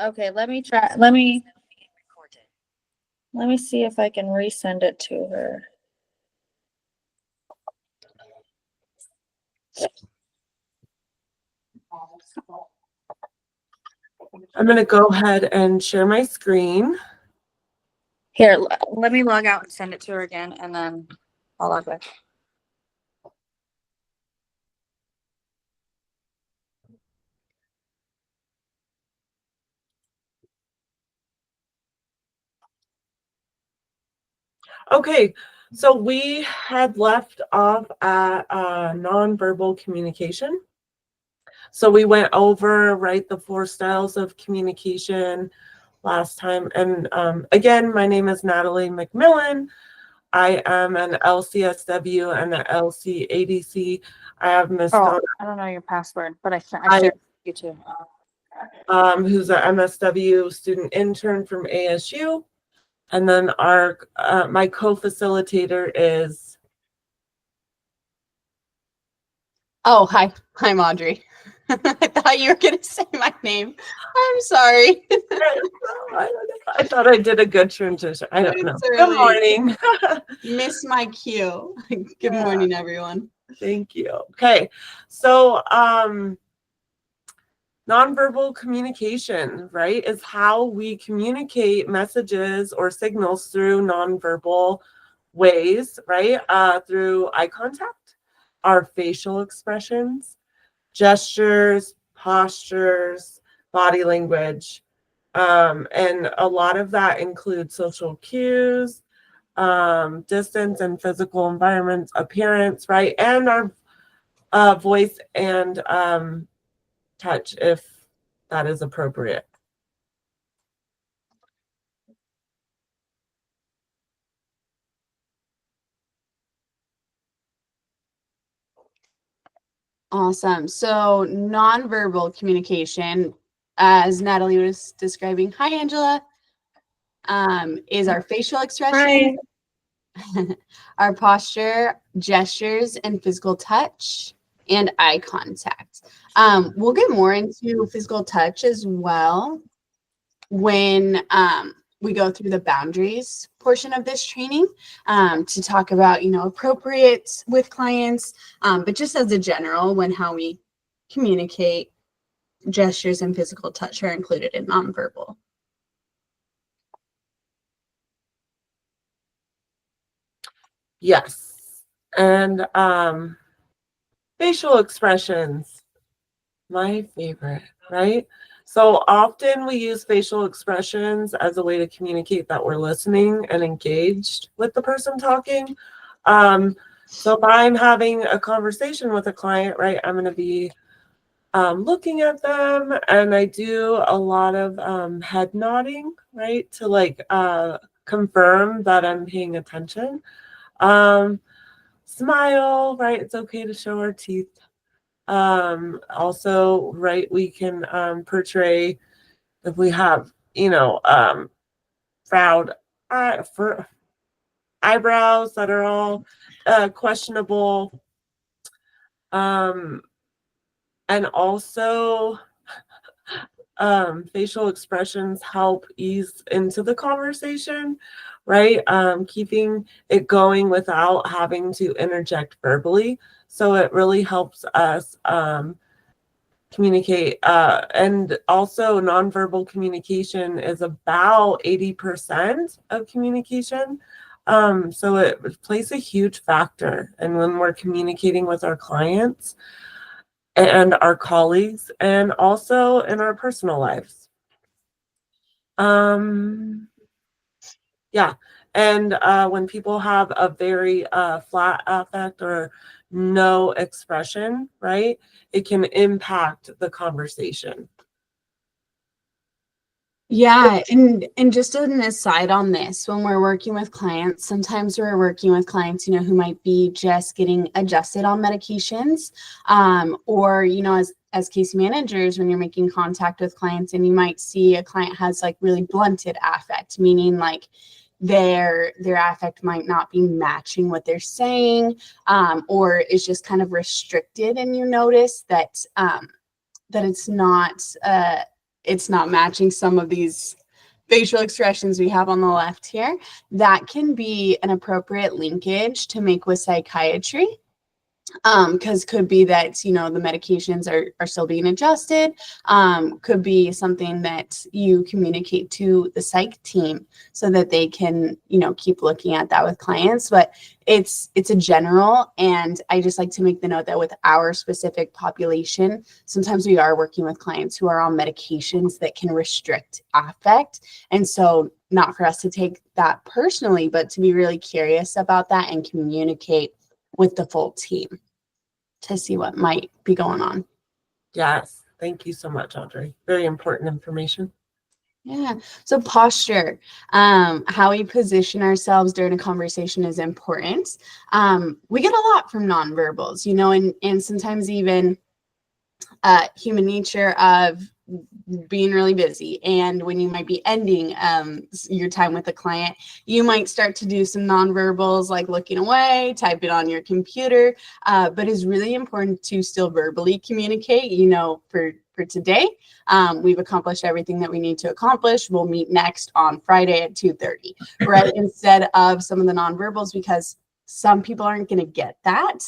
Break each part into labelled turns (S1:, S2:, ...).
S1: Okay, let me see if I can resend it to her.
S2: I'm going to go ahead and share my screen.
S1: Here, let me log out and send it to her again, and then I'll log back.
S2: Okay, so we had left off at nonverbal communication. So we went over, right, the 4 styles of communication last time. And again, my name is Natalie McMillan. I am an LCSW and an LCADC. I have Miss Donna.
S1: I don't know your password, but I shared you too.
S2: Who's an MSW student intern from ASU. And then our my co-facilitator is.
S3: Oh, hi. I'm Audrey. I thought you were going to say my name. I'm sorry.
S2: I thought I did a good transition. I don't know. Good morning.
S3: Miss my cue. Good morning, everyone.
S2: Thank you. Okay. So, nonverbal communication, right, is how we communicate messages or signals through nonverbal ways, right? Through eye contact, our facial expressions, gestures, postures, body language. And a lot of that includes social cues, distance and physical environment, appearance, right? And our voice and touch, if that is appropriate.
S3: Awesome. So nonverbal communication, as Natalie was describing, hi, Angela, is our facial expression, our posture, gestures, and physical touch, and eye contact. We'll get more into physical touch as well when we go through the boundaries portion of this training to talk about, appropriate with clients, but just as a general, when how we communicate, gestures and physical touch are included in nonverbal.
S2: Yes. And facial expressions, my favorite, right? So often we use facial expressions as a way to communicate that we're listening and engaged with the person talking. So if I'm having a conversation with a client, right, I'm going to be looking at them, and I do a lot of head nodding, right, to confirm that I'm paying attention. Smile, right? It's okay to show our teeth. Also, right, we can portray if we have, proud for eyebrows that are all questionable. And also facial expressions help ease into the conversation, right? Keeping it going without having to interject verbally. So it really helps us communicate. And also nonverbal communication is about 80% of communication. So it plays a huge factor. And when we're communicating with our clients and our colleagues, and also in our personal lives. Yeah. And when people have a very flat affect or no expression, right, it can impact the conversation.
S3: Yeah, and just an aside on this, when we're working with clients, sometimes we're working with clients, who might be just getting adjusted on medications, or, as case managers, when you're making contact with clients and you might see a client has like really blunted affect, meaning like their affect might not be matching what they're saying, or is just kind of restricted, and you notice that that it's not it's not matching some of these facial expressions we have on the left here, that can be an appropriate linkage to make with psychiatry. Because could be that, you know, the medications are still being adjusted. Could be something that you communicate to the psych team so that they can, you know, keep looking at that with clients. But it's a general, and I just like to make the note that with our specific population, sometimes we are working with clients who are on medications that can restrict affect. And so not for us to take that personally, but to be really curious about that and communicate with the full team to see what might be going on.
S2: Yes. Thank you so much, Audrey. Very important information.
S3: Yeah. So posture, how we position ourselves during a conversation is important. We get a lot from nonverbals, you know, and sometimes even human nature of being really busy, and when you might be ending your time with a client, you might start to do some nonverbals like looking away, typing on your computer, but it's really important to still verbally communicate. You know, for today, we've accomplished everything that we need to accomplish. We'll meet next on Friday at 2:30, right? Instead of some of the nonverbals, because some people aren't going to get that,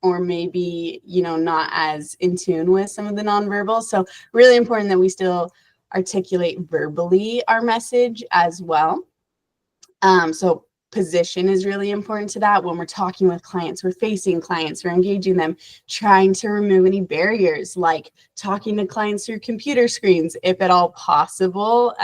S3: or maybe, you know, not as in tune with some of the nonverbal. So really important that we still articulate verbally our message as well. So position is really important to that. When we're talking with clients, we're facing clients, we're engaging them, trying to remove any barriers, like talking to clients through computer screens, if at all possible.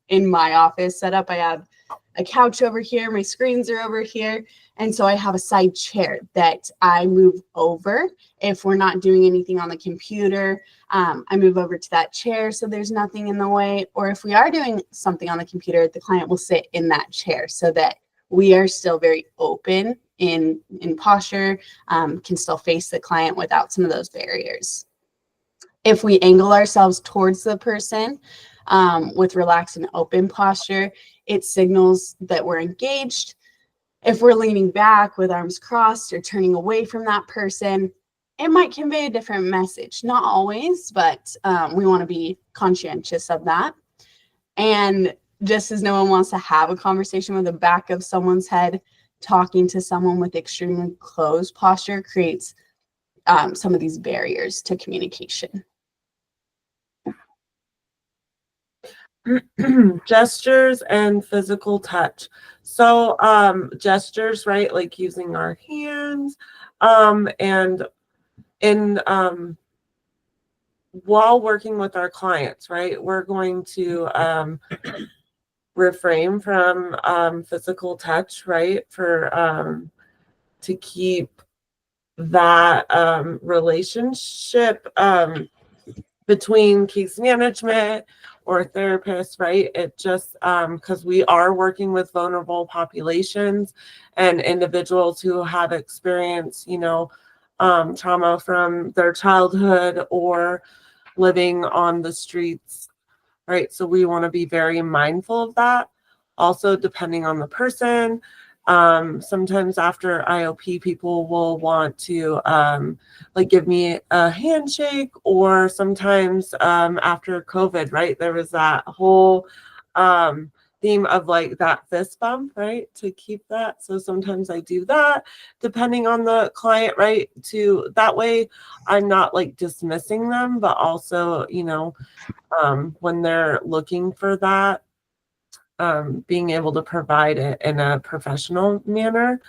S3: In my office setup, I have a couch over here, my screens are over here, and so I have a side chair that I move over. If we're not doing anything on the computer, I move over to that chair so there's nothing in the way. Or if we are doing something on the computer, the client will sit in that chair so that we are still very open in posture, can still face the client without some of those barriers. If we angle ourselves towards the person with relaxed and open posture, it signals that we're engaged. If we're leaning back with arms crossed or turning away from that person, it might convey a different message. Not always, but we want to be conscientious of that. And just as no one wants to have a conversation with the back of someone's head, talking to someone with extremely closed posture creates some of these barriers to communication.
S2: Gestures and physical touch. So gestures, right, like using our hands, and in while working with our clients, right, we're going to refrain from physical touch, right, for to keep that relationship between case management or therapists, right? It just because we are working with vulnerable populations and individuals who have experienced, you know, trauma from their childhood or living on the streets, right? So we want to be very mindful of that. Also, depending on the person, sometimes after IOP, people will want to like give me a handshake, or sometimes after COVID, right? There was that whole theme of like that fist bump, right? To keep that. So sometimes I do that depending on the client, right? To that way I'm not like dismissing them, but also, you know, when they're looking for that, being able to provide it in a professional manner.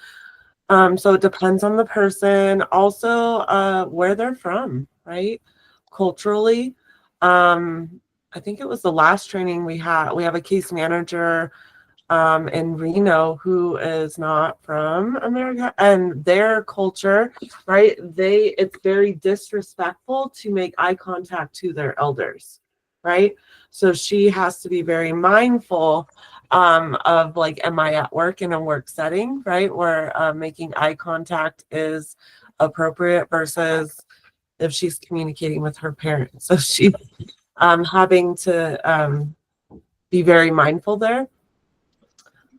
S2: So it depends on the person, also where they're from, right? Culturally. I think it was the last training we had. We have a case manager in Reno who is not from America, and their culture, right? It's very disrespectful to make eye contact to their elders, right? So she has to be very mindful of like, am I at work in a work setting, right? Where making eye contact is appropriate versus if she's communicating with her parents. So she having to be very mindful there.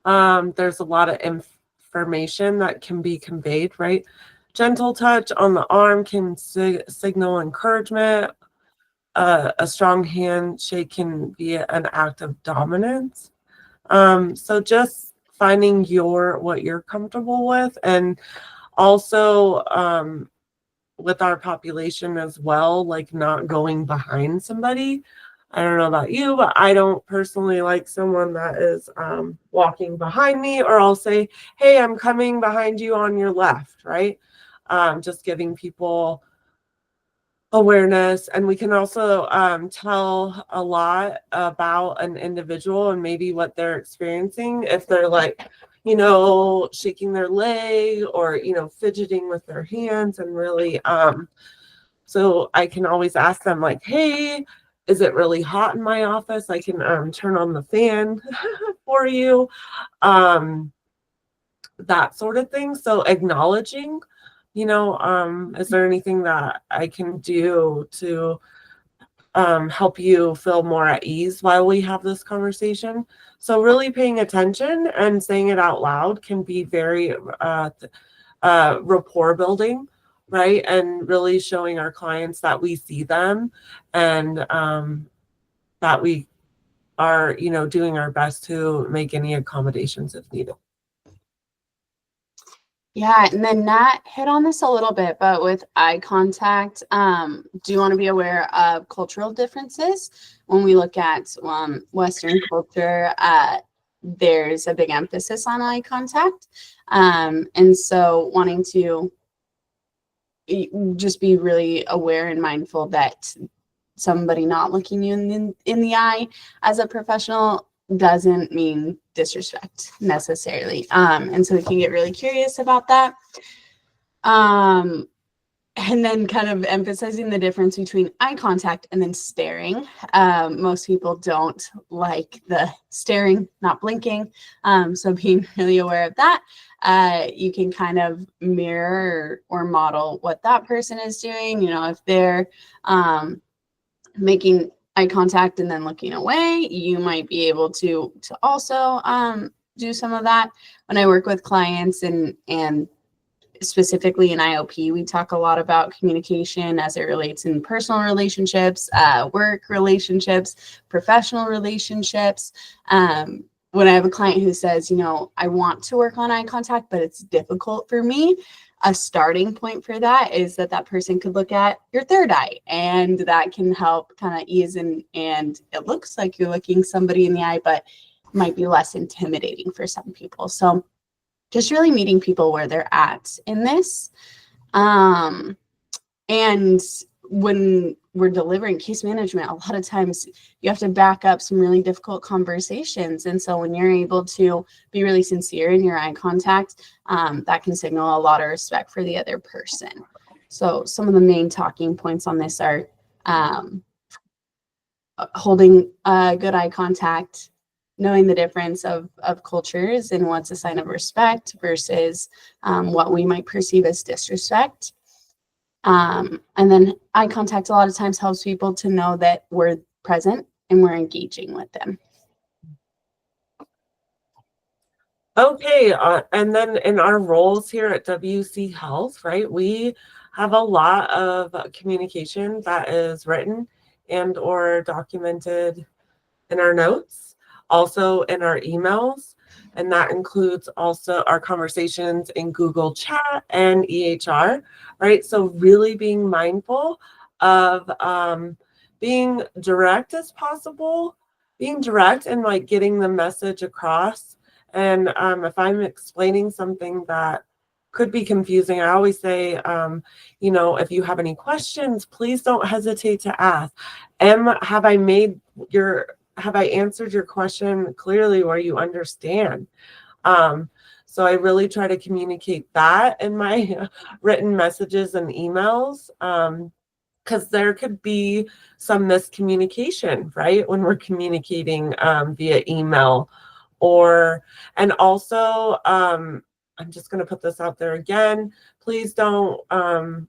S2: There's a lot of information that can be conveyed, right? Gentle touch on the arm can signal encouragement. a strong handshake can be an act of dominance. So just finding what you're comfortable with, and also with our population as well, like not going behind somebody. I don't know about you, but I don't personally like someone that is walking behind me, or I'll say, hey, I'm coming behind you on your left, right? Just giving people awareness. And we can also tell a lot about an individual and maybe what they're experiencing if they're like, shaking their leg or, fidgeting with their hands, and really, so I can always ask them like, hey, is it really hot in my office? I can turn on the fan for you, that sort of thing. So acknowledging, is there anything that I can do to help you feel more at ease while we have this conversation? So really paying attention and saying it out loud can be very rapport building, right? And really showing our clients that we see them, and that we are, doing our best to make any accommodations if needed.
S3: Yeah, and then Nat hit on this a little bit, but with eye contact, do you want to be aware of cultural differences? When we look at Western culture, there's a big emphasis on eye contact. And so wanting to just be really aware and mindful that somebody not looking you in the eye as a professional doesn't mean disrespect necessarily. And so we can get really curious about that. And then kind of emphasizing the difference between eye contact and then staring. Most people don't like the staring, not blinking. So being really aware of that, you can kind of mirror or model what that person is doing. If they're making eye contact and then looking away, you might be able to also do some of that. When I work with clients and specifically in IOP, we talk a lot about communication as it relates in personal relationships, work relationships, professional relationships. When I have a client who says, I want to work on eye contact, but it's difficult for me, a starting point for that is that person could look at your third eye, and that can help kind of ease and it looks like you're looking somebody in the eye, but might be less intimidating for some people. So just really meeting people where they're at in this. And when we're delivering case management, a lot of times you have to back up some really difficult conversations. And so when you're able to be really sincere in your eye contact, that can signal a lot of respect for the other person. So some of the main talking points on this are holding good eye contact, knowing the difference of cultures and what's a sign of respect versus what we might perceive as disrespect. And then eye contact a lot of times helps people to know that we're present and we're engaging with them.
S2: Okay, and then in our roles here at WC Health, right, we have a lot of communication that is written and or documented in our notes, also in our emails, and that includes also our conversations in Google Chat and EHR, right? So really being mindful of being direct as possible, being direct and like getting the message across. And if I'm explaining something that could be confusing, I always say, if you have any questions, please don't hesitate to ask. Have I answered your question clearly where you understand? So I really try to communicate that in my written messages and emails, because there could be some miscommunication, right, when we're communicating via email. And also, I'm just going to put this out there again. Please don't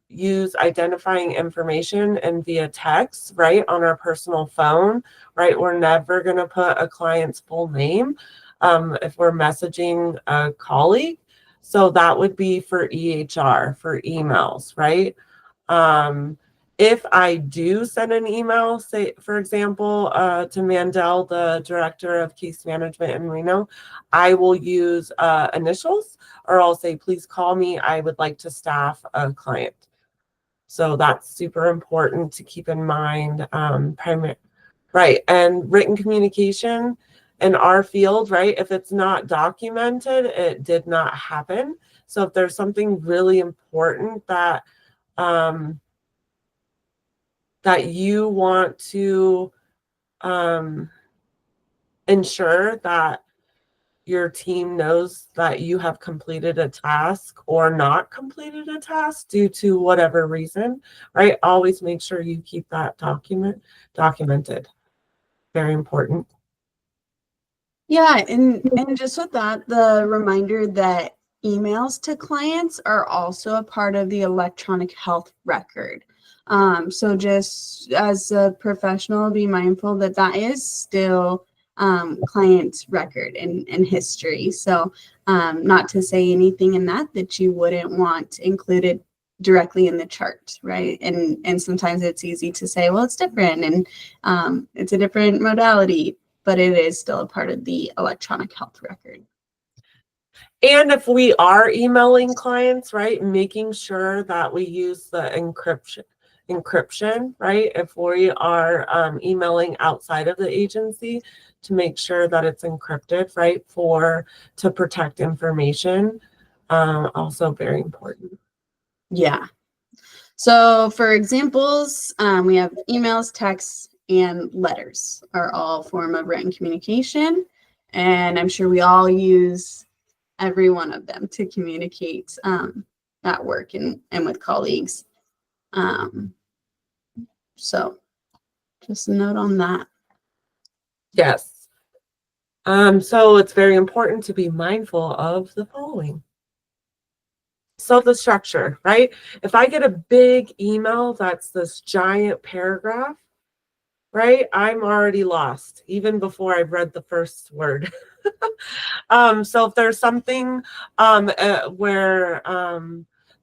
S2: use identifying information and via text, right, on our personal phone, right? We're never going to put a client's full name if we're messaging a colleague. So that would be for EHR, for emails, right? If I do send an email, say, for example, to Mandel, the director of case management in Reno, I will use initials, or I'll say, please call me. I would like to staff a client. So that's super important to keep in mind. Right. And written communication in our field, right? If it's not documented, it did not happen. So if there's something really important that that you want to ensure that your team knows that you have completed a task or not completed a task due to whatever reason, right? Always make sure you keep that documented. Very important.
S3: Yeah, and just with that, the reminder that emails to clients are also a part of the electronic health record. So just as a professional, be mindful that that is still client record and history. So not to say anything in that you wouldn't want included directly in the chart, right? And sometimes it's easy to say, well, it's different and it's a different modality, but it is still a part of the electronic health record.
S2: And if we are emailing clients, right, making sure that we use the encryption, right? If we are emailing outside of the agency, to make sure that it's encrypted, right, to protect information, also very important.
S3: Yeah. So for examples, we have emails, texts, and letters are all form of written communication. And I'm sure we all use every one of them to communicate at work and with colleagues. So just a note on that.
S2: Yes. So it's very important to be mindful of the following. So the structure, right? If I get a big email that's this giant paragraph, right, I'm already lost even before I've read the first word. So if there's something where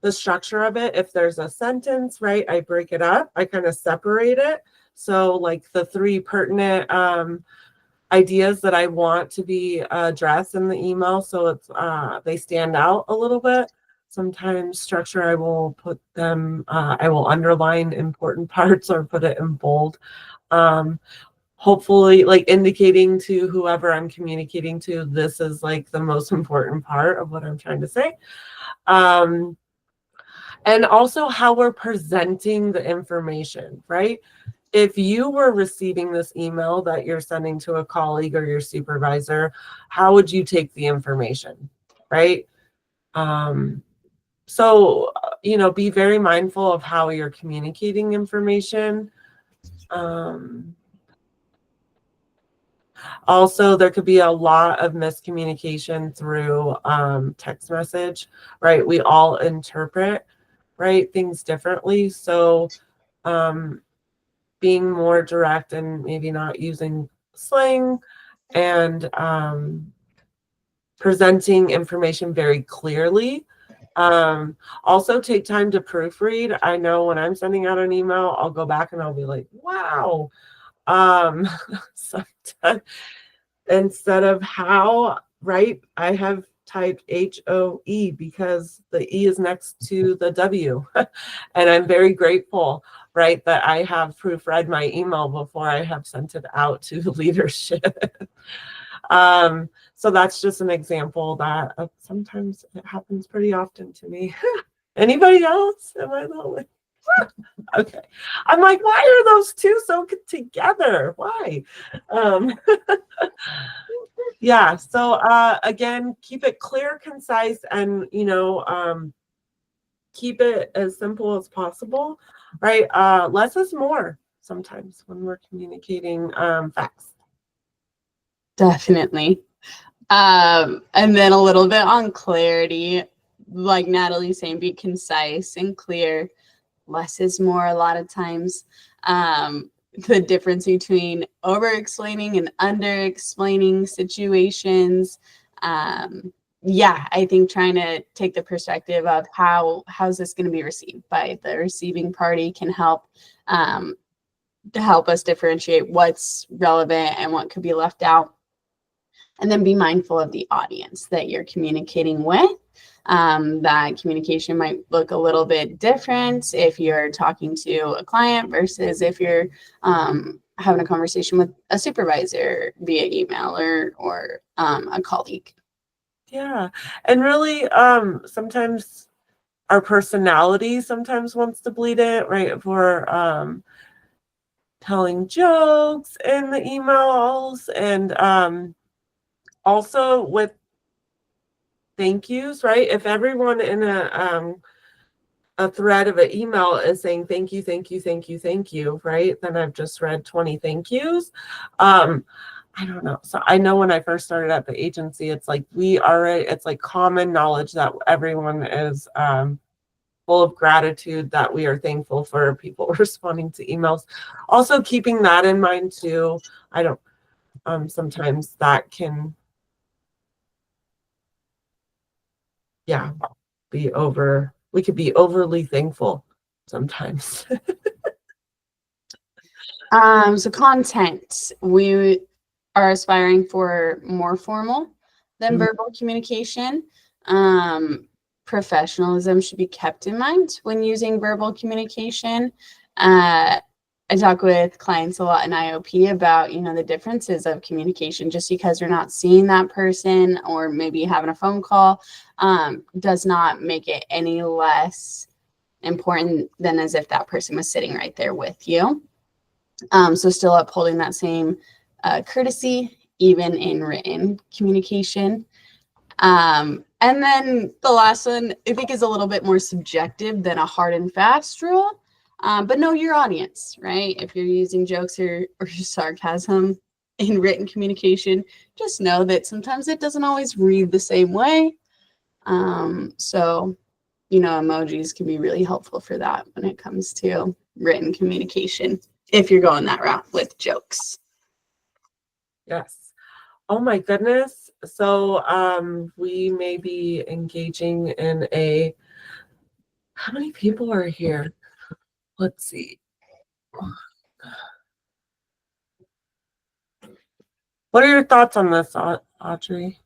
S2: the structure of it, if there's a sentence, right, I break it up, I kind of separate it. So like the three pertinent ideas that I want to be addressed in the email, so it's they stand out a little bit. Sometimes structure, I will put them, I will underline important parts or put it in bold. Hopefully, like indicating to whoever I'm communicating to, this is like the most important part of what I'm trying to say. And also how we're presenting the information, right? If you were receiving this email that you're sending to a colleague or your supervisor, how would you take the information, right? So, be very mindful of how you're communicating information. Also, there could be a lot of miscommunication through text message, right? We all interpret, right, things differently. So, being more direct and maybe not using slang and presenting information very clearly. Also take time to proofread. I know when I'm sending out an email, I'll go back and I'll be like, wow. Sometimes instead of how, right, I have typed HOE because the E is next to the W. And I'm very grateful, right, that I have proofread my email before I have sent it out to leadership. So that's just an example that sometimes it happens pretty often to me. Anybody else? Am I the only? Okay. I'm like, why are those two so together? Why? Yeah. So again, keep it clear, concise, and keep it as simple as possible, right? Less is more sometimes when we're communicating facts.
S3: Definitely. And then a little bit on clarity, like Natalie saying, be concise and clear. Less is more a lot of times. The difference between over explaining and under explaining situations. yeah, I think trying to take the perspective of how's this going to be received by the receiving party can help to help us differentiate what's relevant and what could be left out. And then be mindful of the audience that you're communicating with. That communication might look a little bit different if you're talking to a client versus if you're having a conversation with a supervisor via email or a colleague.
S2: Yeah. And really, sometimes our personality sometimes wants to bleed it, right? If we're telling jokes in the emails, and also with thank yous, right? If everyone in a thread of an email is saying thank you, thank you, thank you, thank you, right? Then I've just read 20 thank yous. I don't know. So I know when I first started at the agency, it's like it's like common knowledge that everyone is full of gratitude, that we are thankful for people responding to emails. Also keeping that in mind too. Sometimes that can, we could be overly thankful sometimes.
S3: So content, we are aspiring for more formal than verbal communication. Professionalism should be kept in mind when using verbal communication. I talk with clients a lot in IOP about, the differences of communication. Just because you're not seeing that person or maybe having a phone call does not make it any less important than as if that person was sitting right there with you. So still upholding that same courtesy, even in written communication. And then the last one, I think, is a little bit more subjective than a hard and fast rule. But know your audience, right? If you're using jokes or sarcasm in written communication, just know that sometimes it doesn't always read the same way. So, emojis can be really helpful for that when it comes to written communication, if you're going that route with jokes.
S2: Yes. Oh my goodness. So we may be engaging in how many people are here? Let's see. What are your thoughts on this, Audrey?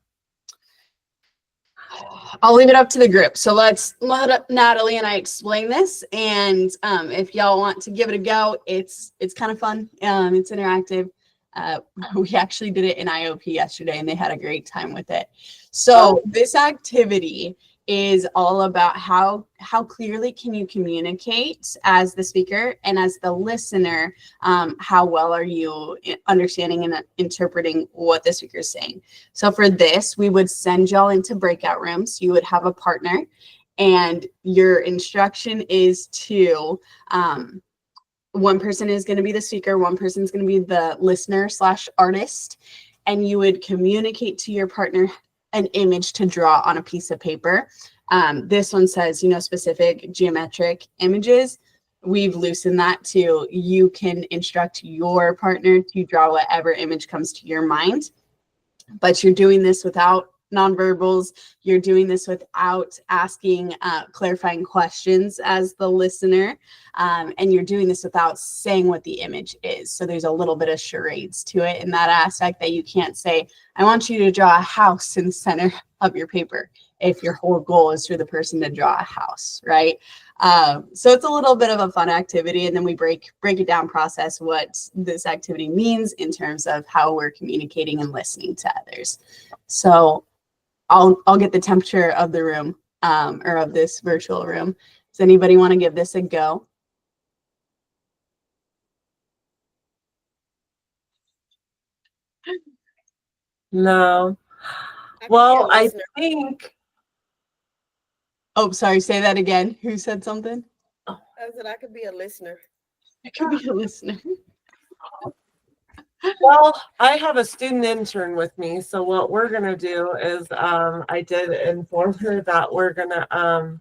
S3: I'll leave it up to the group. So let's let Natalie and I explain this. And if y'all want to give it a go, it's kind of fun. It's interactive. We actually did it in IOP yesterday and they had a great time with it. So this activity is all about how clearly can you communicate as the speaker, and as the listener, how well are you understanding and interpreting what the speaker is saying. So for this, we would send y'all into breakout rooms. You would have a partner, and your instruction is to one person is going to be the speaker, one person is going to be the listener / artist, and you would communicate to your partner an image to draw on a piece of paper. This one says, specific geometric images. We've loosened that to you can instruct your partner to draw whatever image comes to your mind, but you're doing this without nonverbals. You're doing this without asking clarifying questions as the listener, and you're doing this without saying what the image is. So there's a little bit of charades to it in that aspect, that you can't say, I want you to draw a house in the center of your paper, if your whole goal is for the person to draw a house, right? So it's a little bit of a fun activity, and then we break it down, process what this activity means in terms of how we're communicating and listening to others. So I'll get the temperature of the room, or of this virtual room. Does anybody want to give this a go?
S2: No. Well, I think.
S3: Oh, sorry. Say that again. Who said something?
S4: I said I could be a listener.
S3: I could be a listener.
S2: Well, I have a student intern with me, so what we're gonna do is, I did inform her that we're gonna, go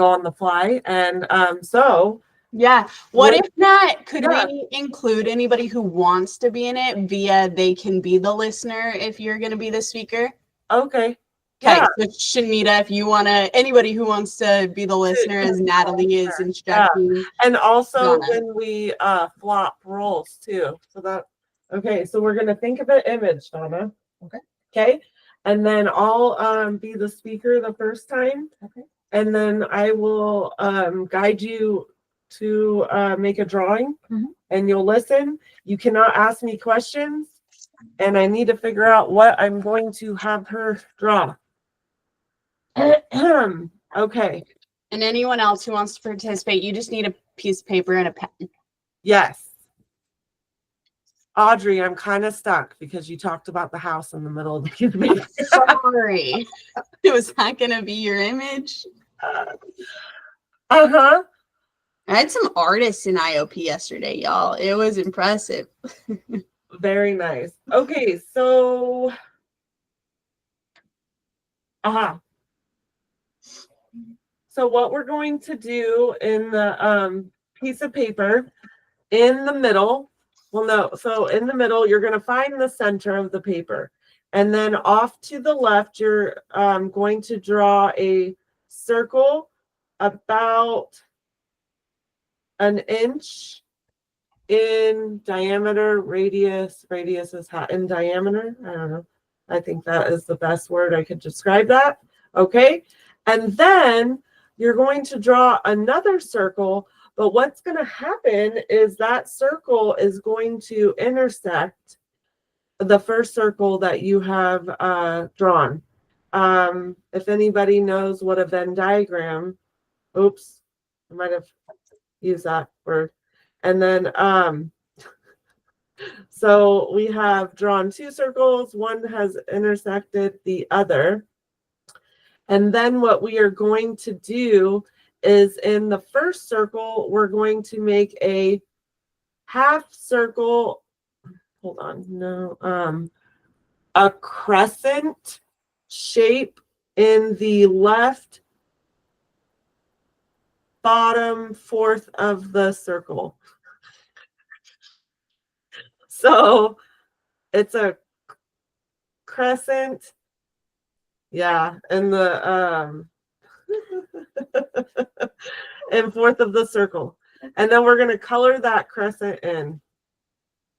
S2: on the fly, and so.
S3: Yeah. What if not? Could
S2: Yeah.
S3: we include anybody who wants to be in it via they can be the listener if you're going to be the speaker?
S2: Okay.
S3: Okay,
S2: Yeah.
S3: so Shanita, if you want to, anybody who wants to be the listener as Natalie is instructing.
S2: And also
S3: Donna.
S2: when we flop roles too. So that okay, so we're gonna think of an image, Donna.
S5: Okay.
S2: Okay. And then I'll be the speaker the first time.
S5: Okay.
S2: And then I will guide you to make a drawing
S5: Mhm.
S2: and you'll listen. You cannot ask me questions, and I need to figure out what I'm going to have her draw. Okay.
S3: And anyone else who wants to participate, you just need a piece of paper and a pen.
S2: Yes. Audrey, I'm kind of stuck because you talked about the house in the middle of the community.
S3: Sorry. Was that going to be your image?
S2: Uh-huh.
S3: I had some artists in IOP yesterday, y'all. It was impressive.
S2: Very nice. Okay, so so what we're going to do in the piece of paper in the middle, well, no, so in the middle, you're going to find the center of the paper. And then off to the left, you're going to draw a circle about an inch in diameter, radius is hot in diameter. I don't know. I think that is the best word I could describe that. Okay. And then you're going to draw another circle, but what's going to happen is that circle is going to intersect the first circle that you have drawn. If anybody knows what a Venn diagram, oops, I might have used that word. And then, so we have drawn two circles, one has intersected the other. And then what we are going to do is in the first circle, we're going to make a half circle. Hold on, no, a crescent shape in the left bottom fourth of the circle. So it's a crescent. Yeah, and the and fourth of the circle. And then we're going to color that crescent in.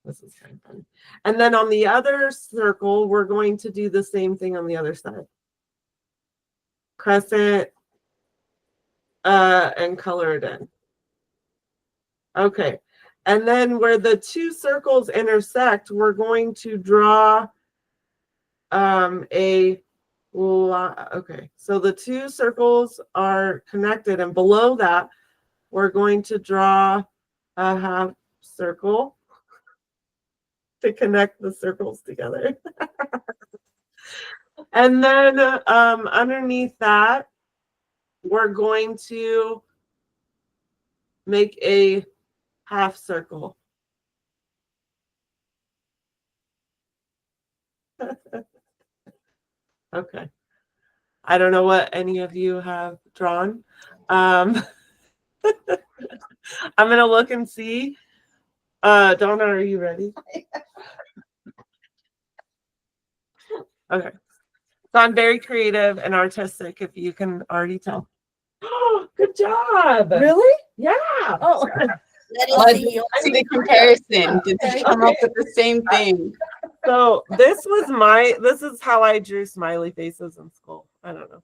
S2: This is kind of fun. And then on the other circle, we're going to do the same thing on the other side. Crescent and color it in. Okay. And then where the two circles intersect, we're going to draw okay. So the two circles are connected, and below that, we're going to draw a half circle to connect the circles together. And then underneath that, we're going to make a half circle. Okay. I don't know what any of you have drawn. I'm going to look and see. Donna, are you ready? Okay. So I'm very creative and artistic, if you can already tell. Oh, good job.
S5: Really?
S2: Yeah.
S5: Oh,
S4: Let us see your
S3: See the comparison. Did they come up with the same thing?
S2: So this is how I drew smiley faces in school. I don't know.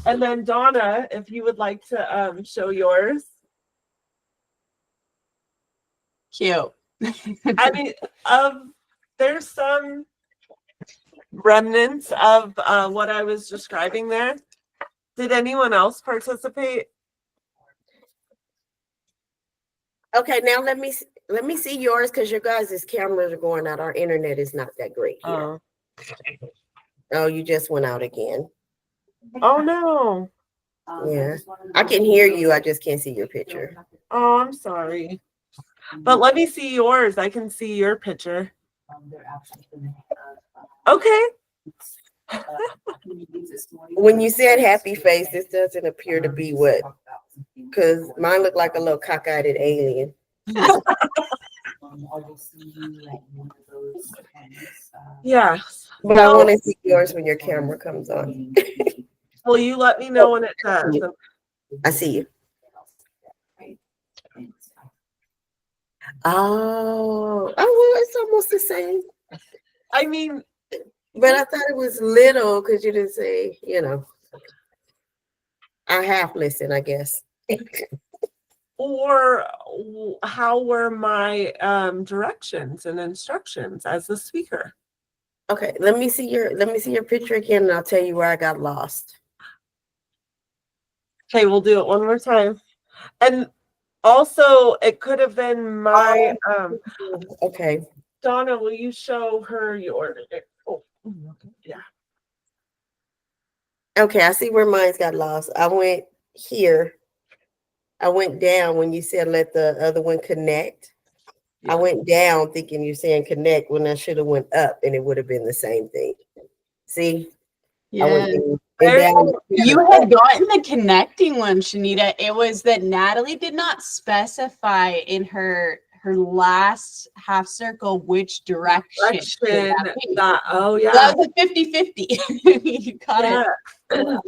S2: And then Donna, if you would like to show yours.
S3: Cute.
S2: I mean, there's some remnants of what I was describing there. Did anyone else participate?
S4: Okay, now let me see yours because your guys' cameras are going out. Our internet is not that great here. Oh, you just went out again.
S2: Oh no.
S4: Yeah. I can hear you. I just can't see your picture.
S2: Oh, I'm sorry. But let me see yours. I can see your picture. Okay.
S4: When you said happy face, this doesn't appear to be what, because mine looked like a little cockeyed alien.
S2: Yeah.
S4: But I want to see yours when your camera comes on.
S2: Well, you let me know when it does.
S4: I see you. Oh, well, it's almost the same.
S2: I mean,
S4: But I thought it was little because you didn't say, I half listen, I guess.
S2: or how were my directions and instructions as the speaker?
S4: Okay, let me see your picture again and I'll tell you where I got lost.
S2: Okay, we'll do it one more time. And also, it could have been my
S4: Okay.
S2: Donna, will you show her your yeah.
S4: Okay, I see where mine's got lost. I went here. I went down when you said let the other one connect. I went down thinking you're saying connect when I should have went up and it would have been the same thing. See? I
S3: Yeah.
S4: went down.
S3: You had gotten the connecting one, Shanita. It was that Natalie did not specify in her last half circle which direction.
S2: Oh yeah.
S3: That was a 50-50. You got it.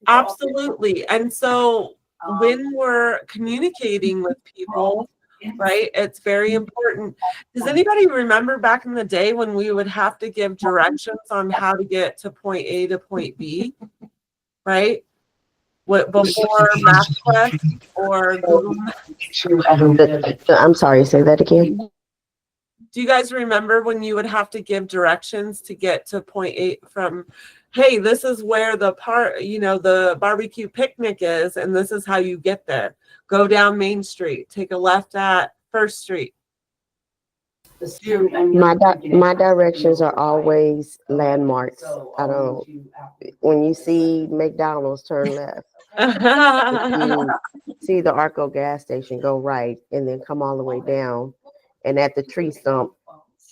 S2: Absolutely. And so when we're communicating with people, right, it's very important. Does anybody remember back in the day when we would have to give directions on how to get to point A to point B, right? What before MapQuest or Google Maps?
S4: I'm sorry, say that again.
S2: Do you guys remember when you would have to give directions to get to point A from, hey, this is where the the barbecue picnic is, and this is how you get there. Go down Main Street, take a left at First Street.
S5: My directions are always landmarks. I don't. When you see McDonald's, turn left. If you see the Arco gas station, go right, and then come all the way down. And at the tree stump,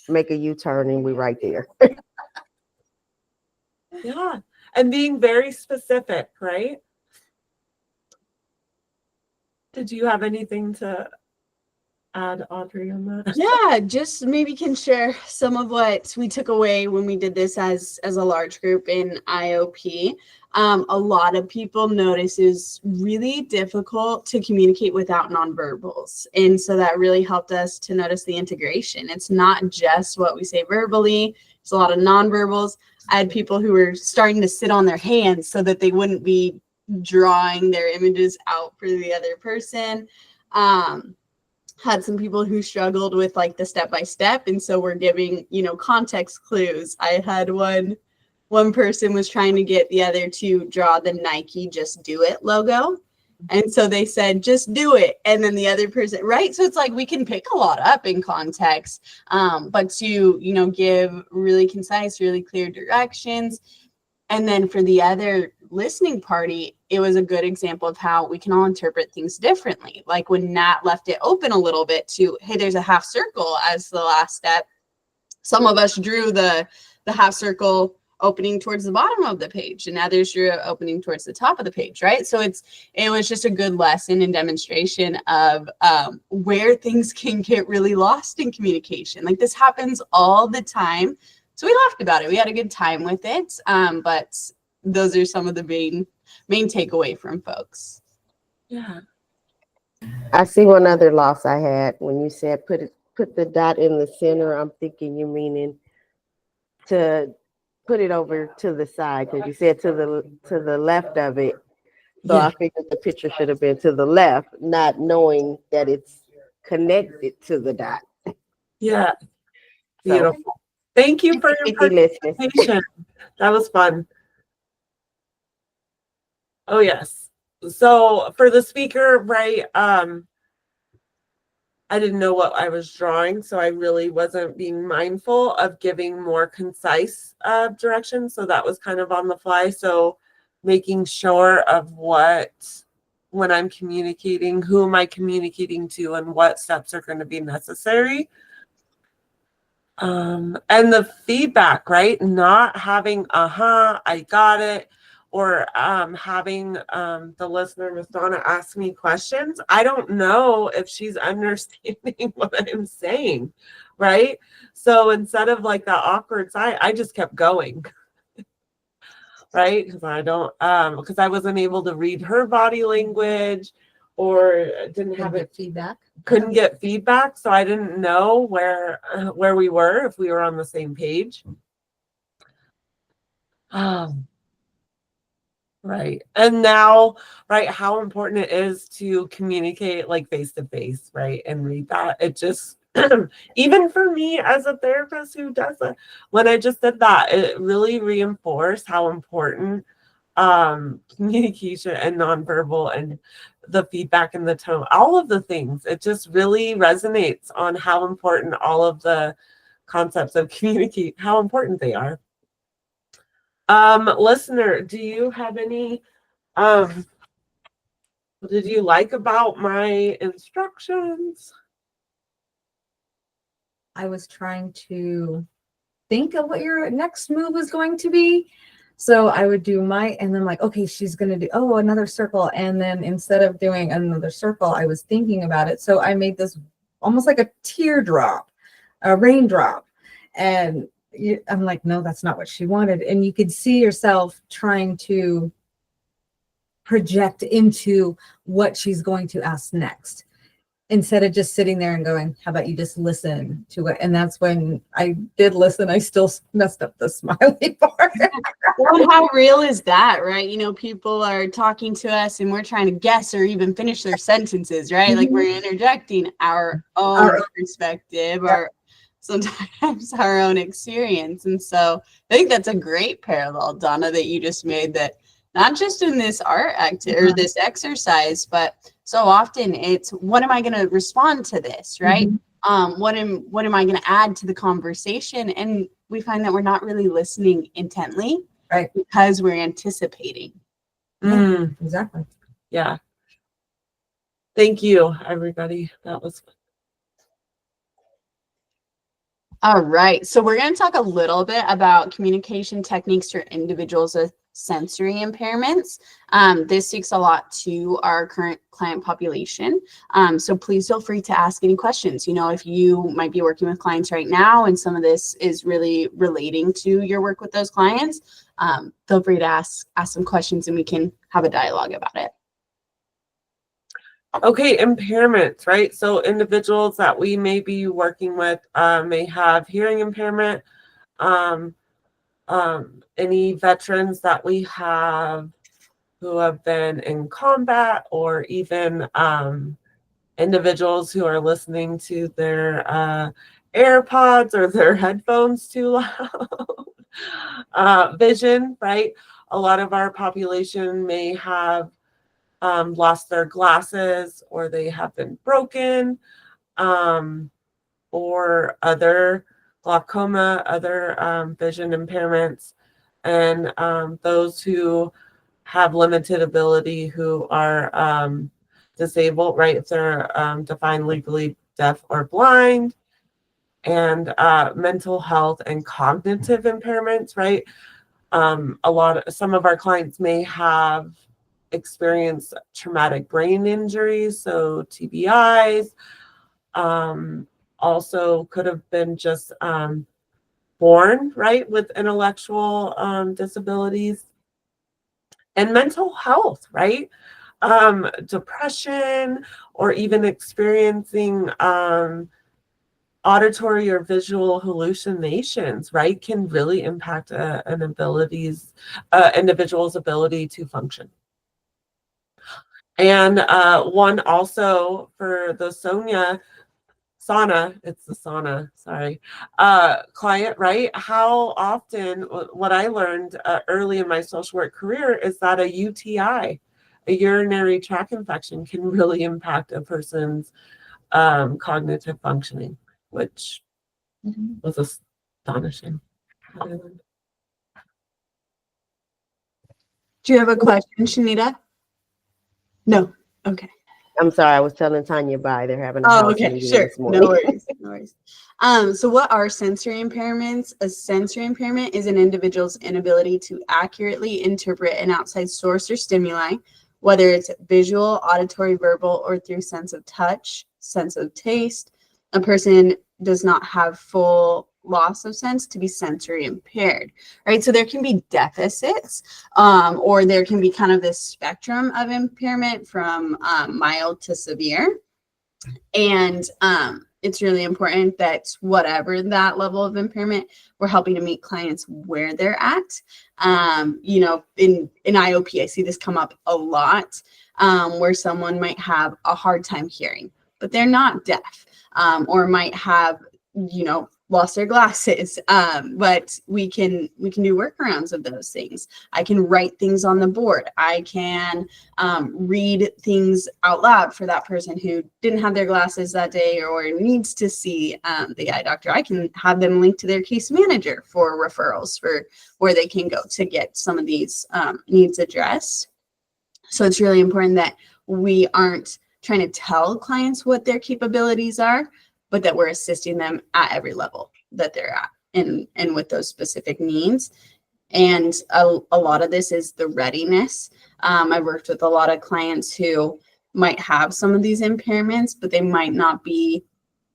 S5: make a U-turn, and we're right there.
S2: Yeah, and being very specific, right? Did you have anything to add, Audrey, on that?
S3: Yeah, just maybe can share some of what we took away when we did this as a large group in IOP. A lot of people notice it's really difficult to communicate without nonverbals. And so that really helped us to notice the integration. It's not just what we say verbally, it's a lot of nonverbals. I had people who were starting to sit on their hands so that they wouldn't be drawing their images out for the other person. Had some people who struggled with like the step-by-step, and so we're giving, context clues. I had one person was trying to get the other to draw the Nike Just Do It logo. And so they said, just do it. And then the other person, right? So it's like we can pick a lot up in context, but to, give really concise, really clear directions. And then for the other listening party, it was a good example of how we can all interpret things differently. Like when Nat left it open a little bit to, hey, there's a half circle as the last step. Some of us drew the half circle opening towards the bottom of the page, and others drew it opening towards the top of the page, right? So it was just a good lesson and demonstration of where things can get really lost in communication. Like this happens all the time. So we laughed about it. We had a good time with it. But those are some of the main takeaway from folks.
S2: Yeah.
S5: I see one other loss I had when you said put the dot in the center. I'm thinking you're meaning to put it over to the side, because you said to the left of it. So I figured the picture should have been to the left, not knowing that it's connected to the dot.
S2: Yeah. Beautiful. Thank you for your participation. That was fun. Oh, yes. So for the speaker, right, I didn't know what I was drawing, so I really wasn't being mindful of giving more concise directions. So that was kind of on the fly. So making sure of when I'm communicating, who am I communicating to, and what steps are going to be necessary. And the feedback, right? Not having, I got it, or having the listener, Miss Donna, ask me questions, I don't know if she's understanding what I'm saying, right? So instead of like that awkward side, I just kept going. Right? Because because I wasn't able to read her body language or didn't have it,
S6: feedback.
S2: couldn't get feedback. So I didn't know where we were, if we were on the same page. Right. And now, right, how important it is to communicate like face to face, right? And read that. It just, even for me as a therapist who does it, when I just did that, it really reinforced how important communication and nonverbal and the feedback and the tone, all of the things, it just really resonates on how important all of the concepts of communicate, how important they are. Listener, do you have any, what did you like about my instructions?
S6: I was trying to think of what your next move was going to be. So I would do and then like, okay, she's going to do, another circle. And then instead of doing another circle, I was thinking about it. So I made this almost like a teardrop, a raindrop. And I'm like, no, that's not what she wanted. And you could see yourself trying to project into what she's going to ask next, instead of just sitting there and going, how about you just listen to it? And that's when I did listen. I still messed up the smiley part.
S3: Well, and how real is that, right? You know, people are talking to us and we're trying to guess or even finish their sentences, right? Like we're interjecting our own perspective or sometimes our own experience. And so I think that's a great parallel, Donna, that you just made, that not just in this art or this exercise, but so often it's, what am I going to respond to this, right? What am I going to add to the conversation? And we find that we're not really listening intently,
S6: right?
S3: Because we're anticipating.
S6: Exactly.
S2: Yeah. Thank you, everybody. That was fun.
S3: All right. So we're going to talk a little bit about communication techniques for individuals with sensory impairments. This speaks a lot to our current client population. So please feel free to ask any questions. You know, if you might be working with clients right now and some of this is really relating to your work with those clients, feel free to ask some questions and we can have a dialogue about it.
S2: Okay, impairments, right? So individuals that we may be working with may have hearing impairment. Any veterans that we have who have been in combat, or even individuals who are listening to their AirPods or their headphones too loud. Vision, right? A lot of our population may have lost their glasses, or they have been broken, or other glaucoma, other vision impairments, and those who have limited ability, who are disabled, right? If they're defined legally deaf or blind, and mental health and cognitive impairments, right? Some of our clients may have experienced traumatic brain injuries, so TBIs. Also could have been just born, right, with intellectual disabilities. And mental health, right? Depression, or even experiencing auditory or visual hallucinations, right, can really impact an individual's ability to function. And one also for the Sana, sorry, client, right? How often, what I learned early in my social work career is that a UTI, a urinary tract infection, can really impact a person's cognitive functioning, which was astonishing.
S3: Do you have a question, Shanita? No. Okay.
S5: I'm sorry, I was telling Tanya bye. They're having a
S3: Oh,
S5: house
S3: okay,
S5: meeting
S3: sure.
S5: this morning.
S3: No worries. No worries. So what are sensory impairments? A sensory impairment is an individual's inability to accurately interpret an outside source or stimuli, whether it's visual, auditory, verbal, or through sense of touch, sense of taste. A person does not have full loss of sense to be sensory impaired, right? So there can be deficits, or there can be kind of this spectrum of impairment from mild to severe. And it's really important that whatever that level of impairment, we're helping to meet clients where they're at. You know, in IOP, I see this come up a lot, where someone might have a hard time hearing, but they're not deaf, or might have, you know, lost their glasses. But we can do workarounds of those things. I can write things on the board. I can read things out loud for that person who didn't have their glasses that day or needs to see the eye doctor. I can have them linked to their case manager for referrals for where they can go to get some of these needs addressed. So it's really important that we aren't trying to tell clients what their capabilities are, but that we're assisting them at every level that they're at and with those specific needs. And a lot of this is the readiness. I've worked with a lot of clients who might have some of these impairments, but they might not be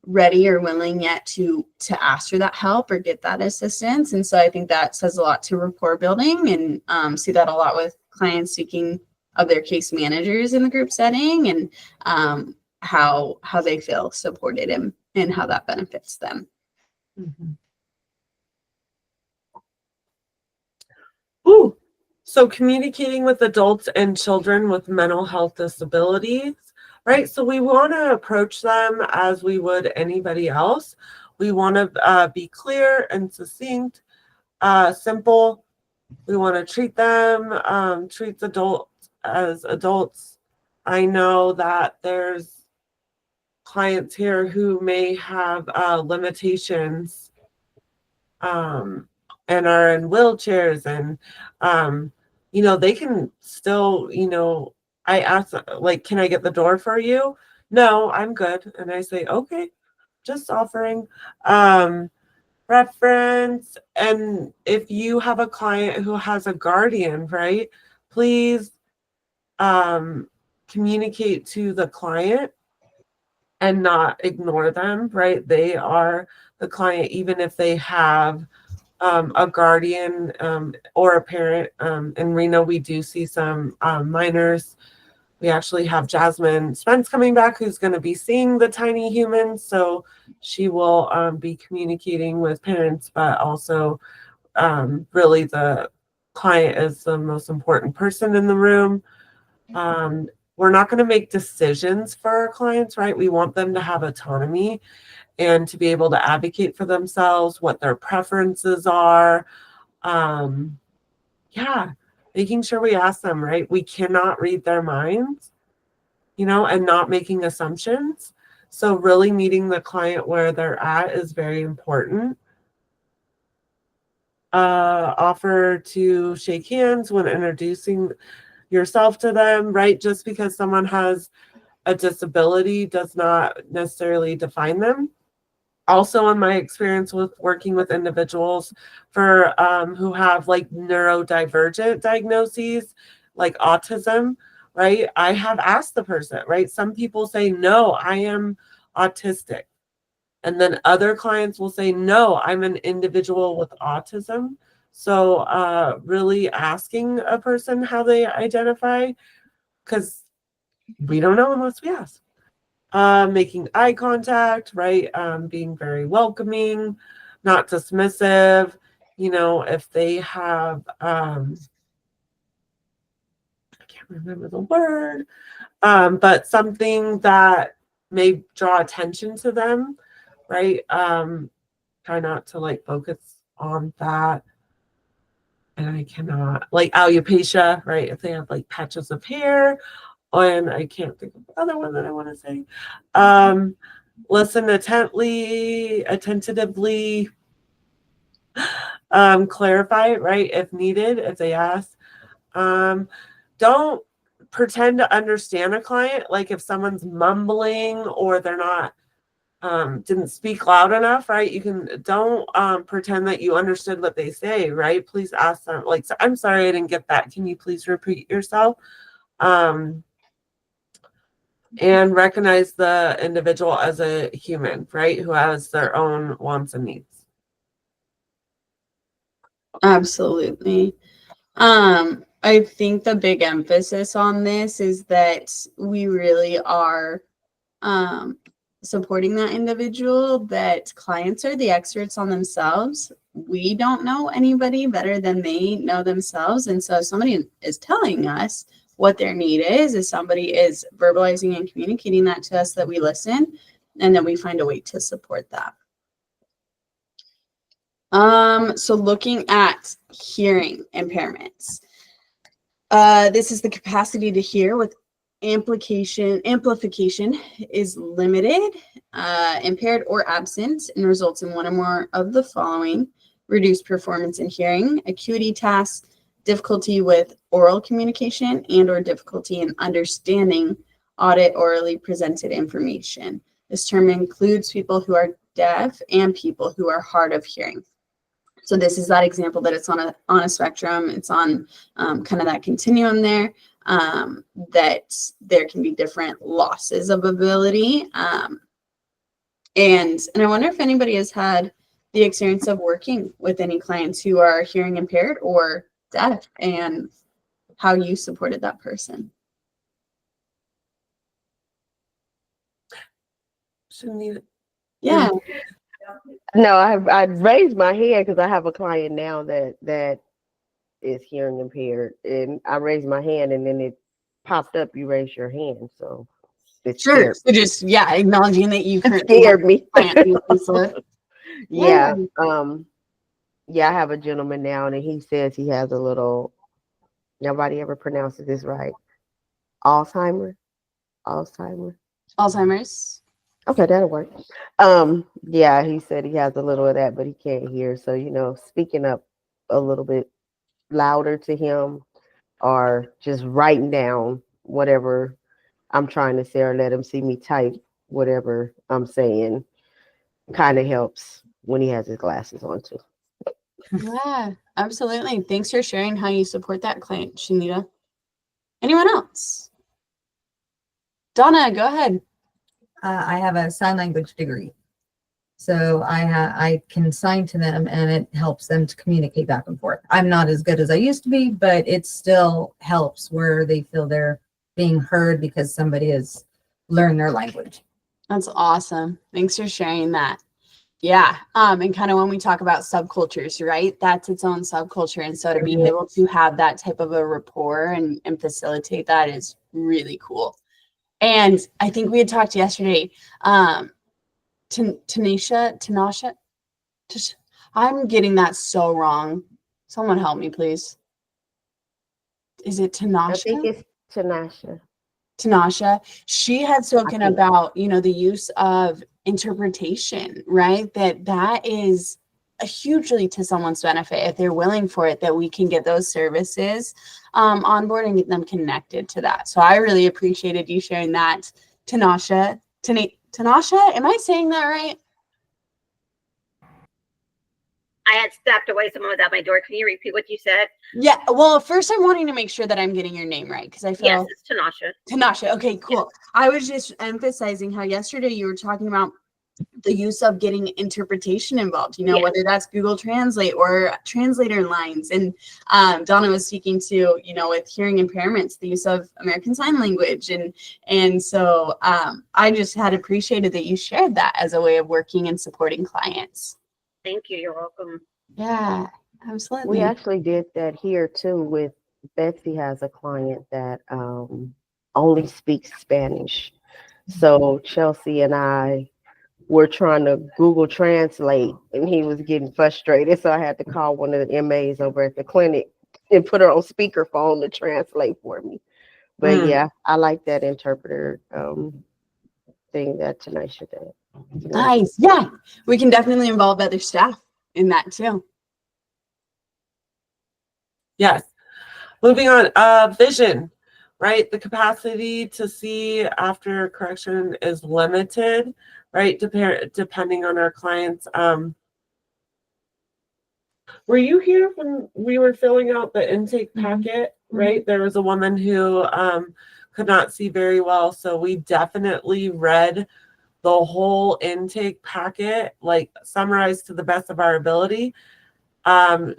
S3: ready or willing yet to ask for that help or get that assistance. And so I think that says a lot to rapport building, and see that a lot with clients seeking of their case managers in the group setting, and how they feel supported and how that benefits them.
S2: Ooh. So communicating with adults and children with mental health disabilities, right? So we want to approach them as we would anybody else. We want to be clear and succinct, simple. We want to treat them, treat adults as adults. I know that there's clients here who may have limitations, and are in wheelchairs, and you know, they can still, you know, I ask, like, can I get the door for you? No, I'm good. And I say, okay, just offering reference. And if you have a client who has a guardian, right, please communicate to the client and not ignore them, right? They are the client, even if they have a guardian or a parent. In Reno, we do see some minors. We actually have Jasmine Spence coming back, who's going to be seeing the tiny humans. So she will be communicating with parents, but also really the client is the most important person in the room. We're not going to make decisions for our clients, right? We want them to have autonomy and to be able to advocate for themselves, what their preferences are. Yeah, making sure we ask them, right? We cannot read their minds, you know, and not making assumptions. So really meeting the client where they're at is very important. Offer to shake hands when introducing yourself to them, right? Just because someone has a disability does not necessarily define them. Also, in my experience with working with individuals for who have like neurodivergent diagnoses, like autism, right? I have asked the person, right? Some people say, no, I am autistic. And then other clients will say, no, I'm an individual with autism. So really asking a person how they identify, because we don't know unless we ask. Making eye contact, right? Being very welcoming, not dismissive. You know, if they have, I can't remember the word, but something that may draw attention to them, right? Try not to like focus on that. And I cannot, like alopecia, right? If they have like patches of hair, and I can't think of the other one that I want to say. Listen attentively, clarify, right? If needed, if they ask. Don't pretend to understand a client. Like if someone's mumbling or they're not didn't speak loud enough, right? You can don't pretend that you understood what they say, right? Please ask them, like, I'm sorry, I didn't get that. Can you please repeat yourself? And recognize the individual as a human, right? Who has their own wants and needs.
S3: Absolutely. I think the big emphasis on this is that we really are supporting that individual, that clients are the experts on themselves. We don't know anybody better than they know themselves. And so if somebody is telling us what their need is, if somebody is verbalizing and communicating that to us, that we listen and then we find a way to support that. So looking at hearing impairments. This is the capacity to hear with amplification is limited, impaired or absent, and results in one or more of the following: reduced performance in hearing, acuity tasks, difficulty with oral communication, and or difficulty in understanding audit orally presented information. This term includes people who are deaf and people who are hard of hearing. So this is that example that it's on a spectrum. It's on kind of that continuum there, that there can be different losses of ability. And I wonder if anybody has had the experience of working with any clients who are hearing impaired or deaf and how you supported that person. Yeah.
S5: No, I raised my hand because I have a client now that is hearing impaired, and I raised my hand, and then it popped up. You raised your hand, so it
S3: Sure.
S5: scared,
S3: So just, yeah, acknowledging that you currently
S5: scared me.
S3: Yeah.
S5: Yeah, I have a gentleman now, and he says he has a little. Nobody ever pronounces this right. Alzheimer's. Okay, that'll work. Yeah, he said he has a little of that, but he can't hear. So, speaking up a little bit louder to him or just writing down whatever I'm trying to say or let him see me type whatever I'm saying kind of helps when he has his glasses on too.
S3: Yeah, absolutely. Thanks for sharing how you support that client, Shanita. Anyone else? Donna, go ahead.
S6: I have a sign language degree. So I can sign to them and it helps them to communicate back and forth. I'm not as good as I used to be, but it still helps where they feel they're being heard because somebody has learned their language.
S3: That's awesome. Thanks for sharing that. Yeah. And kind of when we talk about subcultures, right? That's its own subculture. And so to be able to have that type of a rapport and facilitate that is really cool. And I think we had talked yesterday, Tanasha, I'm getting that so wrong. Someone help me, please. Is it Tanasha?
S5: I think it's Tanasha.
S3: Tanasha, she had spoken about, the use of interpretation, right? That is hugely to someone's benefit if they're willing for it, that we can get those services on board and get them connected to that. So I really appreciated you sharing that, Tanasha. Tanasha, am I saying that right?
S7: I had stepped away. Someone was at my door. Can you repeat what you said?
S3: Yeah. Well, first I'm wanting to make sure that I'm getting your name right because I feel.
S7: Yes, it's Tanasha.
S3: Tanasha. Okay, cool.
S7: Yes.
S3: I was just emphasizing how yesterday you were talking about the use of getting interpretation involved,
S7: Yes.
S3: whether that's Google Translate or translator lines. And Donna was speaking to, with hearing impairments, the use of American Sign Language. And so I just had appreciated that you shared that as a way of working and supporting clients.
S7: Thank you. You're welcome.
S3: Yeah, absolutely.
S5: We actually did that here too with Betsy has a client that only speaks Spanish. So Chelsea and I were trying to Google Translate and he was getting frustrated. So I had to call one of the MAs over at the clinic and put her on speakerphone to translate for me. But yeah, I like that interpreter thing that Tanisha did.
S3: Nice. Yeah, we can definitely involve other staff in that too.
S2: Yes. Moving on. Vision. right? The capacity to see after correction is limited, right? Depending on our clients. Were you here when we were filling out the intake packet, right? There was a woman who could not see very well. So we definitely read the whole intake packet, like summarized to the best of our ability.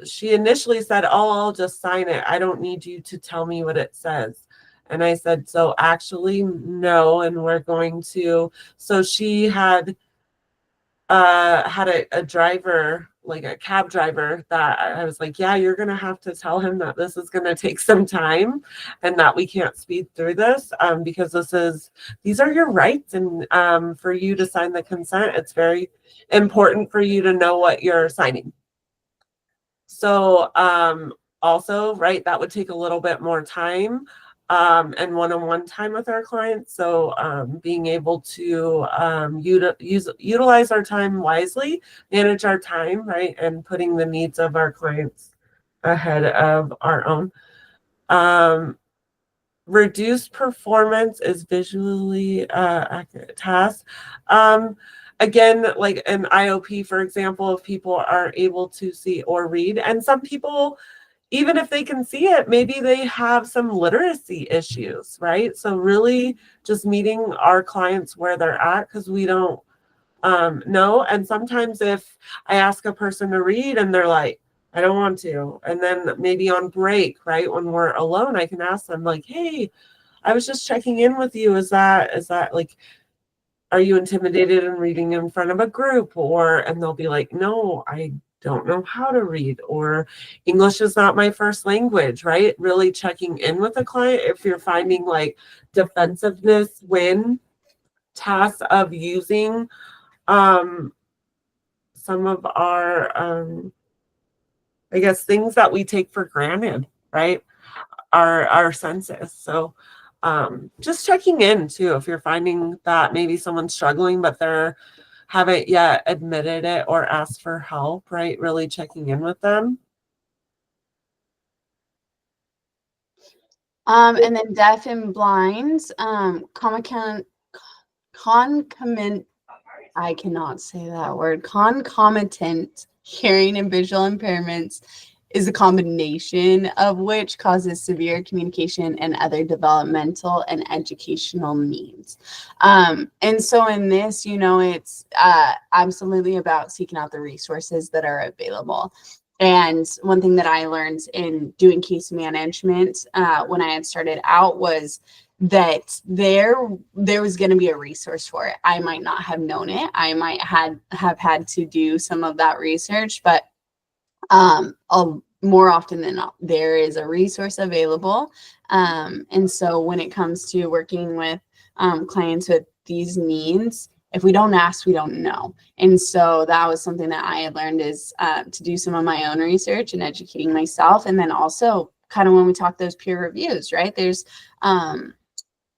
S2: She initially said, "Oh, I'll just sign it. I don't need you to tell me what it says." And I said, "So actually, no." And we're going to, so she had a driver, like a cab driver, that I was like, "Yeah, you're gonna have to tell him that this is gonna take some time and that we can't speed through this because these are your rights, and for you to sign the consent, it's very important for you to know what you're signing." So also, right, that would take a little bit more time and one-on-one time with our clients. So being able to utilize our time wisely, manage our time, right, and putting the needs of our clients ahead of our own. Reduced performance is visually accurate tasks. Again, like an IOP, for example, if people are able to see or read, and some people, even if they can see it, maybe they have some literacy issues, right? So really just meeting our clients where they're at, because we don't know. And sometimes if I ask a person to read and they're like, "I don't want to," and then maybe on break, right, when we're alone, I can ask them like, "Hey, I was just checking in with you. Is that like, are you intimidated in reading in front of a group?" And they'll be like, "No, I don't know how to read," or "English is not my first language," right? Really checking in with the client. If you're finding like defensiveness when tasks of using some of our, I guess, things that we take for granted, right? Our senses. So just checking in too, if you're finding that maybe someone's struggling, but they're haven't yet admitted it or asked for help, right? Really checking in with them.
S3: And then deaf and blind, concomitant, I cannot say that word, concomitant hearing and visual impairments is a combination of which causes severe communication and other developmental and educational needs. And so in this, it's absolutely about seeking out the resources that are available. And one thing that I learned in doing case management when I had started out was that there was going to be a resource for it. I might not have known it. I might have had to do some of that research, but more often than not, there is a resource available. And so when it comes to working with clients with these needs, if we don't ask, we don't know. And so that was something that I had learned, is to do some of my own research and educating myself. And then also kind of when we talk those peer reviews, right?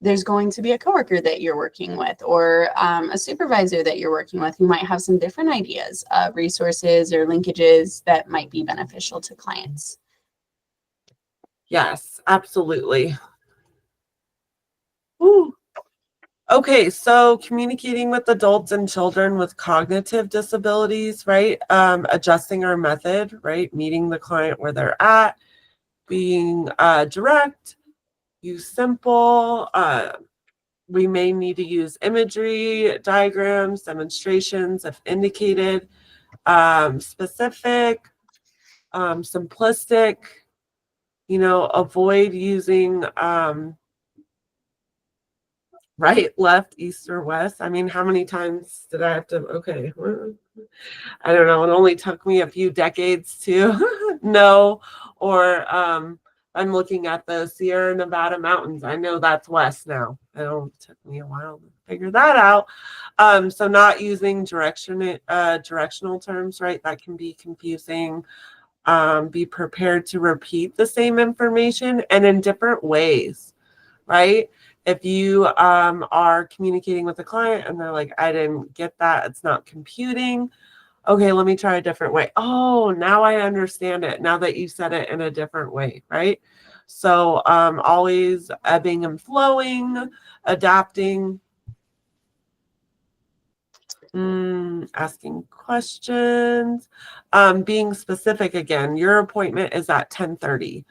S3: There's going to be a coworker that you're working with, or a supervisor that you're working with, who might have some different ideas of resources or linkages that might be beneficial to clients.
S2: Yes, absolutely. Ooh. Okay, so communicating with adults and children with cognitive disabilities, right? Adjusting our method, right? Meeting the client where they're at, being direct, use simple. We may need to use imagery, diagrams, demonstrations if indicated, specific, simplistic, avoid using right, left, east, or west. I mean, how many times did I have to, okay, I don't know. It only took me a few decades to know, or I'm looking at the Sierra Nevada mountains. I know that's west now. It took me a while to figure that out. So not using directional terms, right? That can be confusing. Be prepared to repeat the same information and in different ways, right? If you are communicating with a client and they're like, "I didn't get that, it's not computing." Okay, let me try a different way. Oh, now I understand it, now that you said it in a different way, right? So always ebbing and flowing, adapting, asking questions, being specific again. Your appointment is at 10:30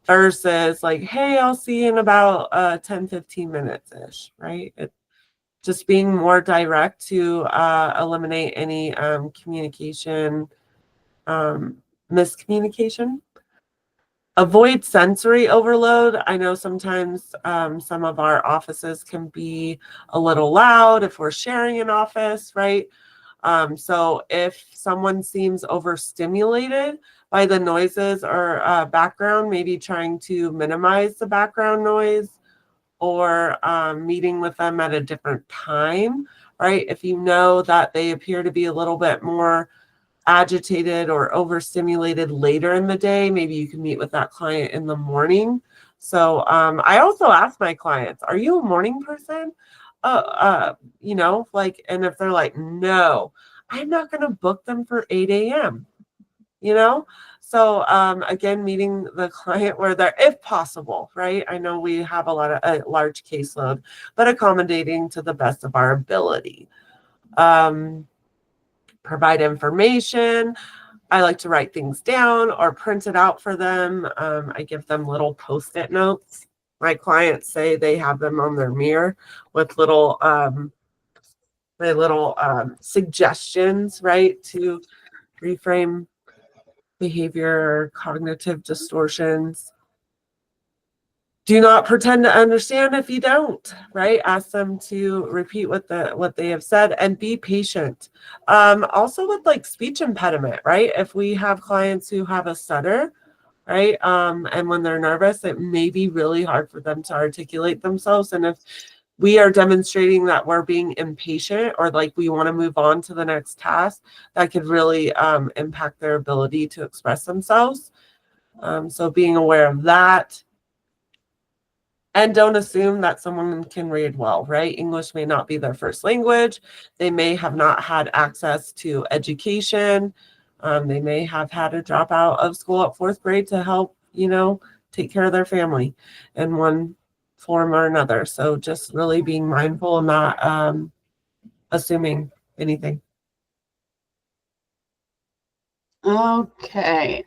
S2: versus like, hey, I'll see you in about 10-15 minutes ish, right? Just being more direct to eliminate any communication, miscommunication. Avoid sensory overload. I know sometimes some of our offices can be a little loud if we're sharing an office, right? So if someone seems overstimulated by the noises or background, maybe trying to minimize the background noise, or meeting with them at a different time, right? If you know that they appear to be a little bit more agitated or overstimulated later in the day, maybe you can meet with that client in the morning. So I also ask my clients, are you a morning person? You know, like, and if they're like, no, I'm not going to book them for 8 a.m., you know? So again, meeting the client where they're, if possible, right? I know we have a large caseload, but accommodating to the best of our ability. Provide information. I like to write things down or print it out for them. I give them little Post-it notes. My clients say they have them on their mirror with little suggestions, right, to reframe behavior, cognitive distortions. Do not pretend to understand if you don't, right? Ask them to repeat what they have said and be patient. Also with like speech impediment, right? If we have clients who have a stutter, right? And when they're nervous, it may be really hard for them to articulate themselves. And if we are demonstrating that we're being impatient or like we want to move on to the next task, that could really impact their ability to express themselves. So being aware of that. And don't assume that someone can read well, right? English may not be their first language. They may have not had access to education. They may have had to drop out of school at 4th grade to help, you know, take care of their family in one form or another. So just really being mindful and not assuming anything.
S3: Okay.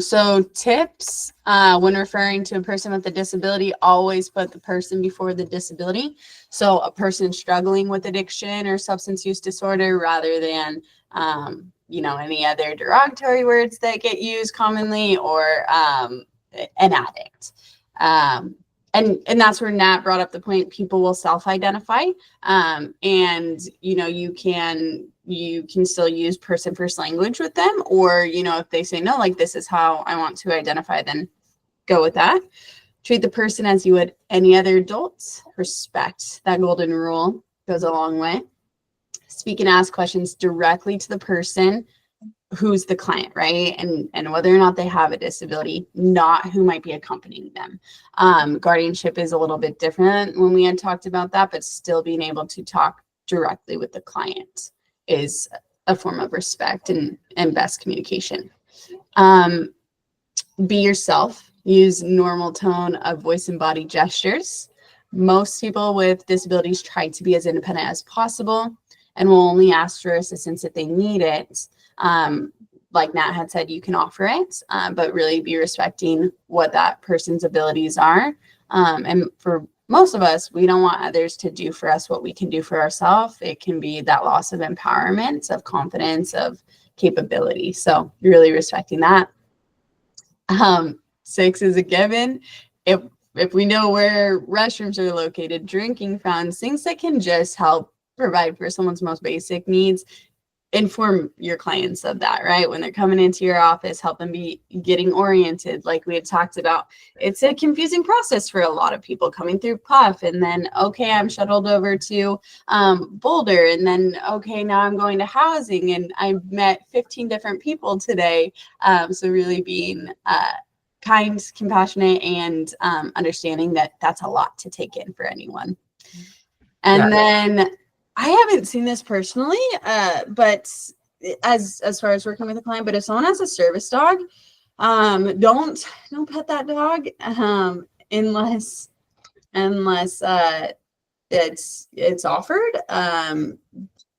S3: So tips, when referring to a person with a disability, always put the person before the disability. So a person struggling with addiction or substance use disorder rather than, you know, any other derogatory words that get used commonly, or an addict. And that's where Nat brought up the point, people will self-identify, and, you know, you can still use person first language with them, or, you know, if they say, no, like, this is how I want to identify, then go with that. Treat the person as you would any other adults. Respect. That golden rule goes a long way. Speak and ask questions directly to the person who's the client, right? And whether or not they have a disability, not who might be accompanying them. Guardianship is a little bit different when we had talked about that, but still being able to talk directly with the client is a form of respect and best communication. Be yourself. Use normal tone of voice and body gestures. Most people with disabilities try to be as independent as possible and will only ask for assistance if they need it. Like Nat had said, you can offer it, but really be respecting what that person's abilities are. And for most of us, we don't want others to do for us what we can do for ourselves. It can be that loss of empowerment, of confidence, of capability. So really respecting that. 6 is a given. If we know where restrooms are located, drinking fountains, things that can just help provide for someone's most basic needs, inform your clients of that, right? When they're coming into your office, help them be getting oriented. Like we had talked about, it's a confusing process for a lot of people coming through PUF, and then, okay, I'm shuttled over to Boulder, and then, okay, now I'm going to housing, and I met 15 different people today. So really being kind, compassionate, and understanding that that's a lot to take in for anyone. And then I haven't seen this personally, but as far as working with a client, but if someone has a service dog, Don't pet that dog unless it's offered.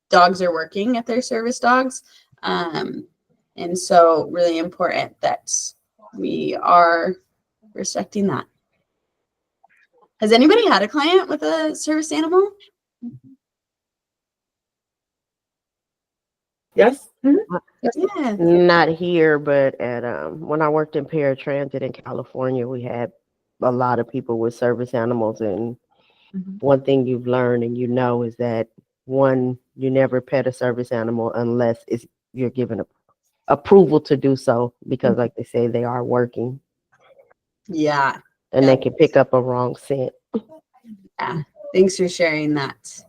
S3: Dogs are working if they're service dogs. And so really important that we are respecting that. Has anybody had a client with a service animal?
S2: Yes?
S3: Yeah.
S5: Not here, but at when I worked in paratransit in California, we had a lot of people with service animals, and one thing you've learned and you know is that one, you never pet a service animal unless you're given approval to do so, because like they say, they are working
S3: Yeah.
S5: and they can pick up a wrong scent.
S3: Yeah. Thanks for sharing that.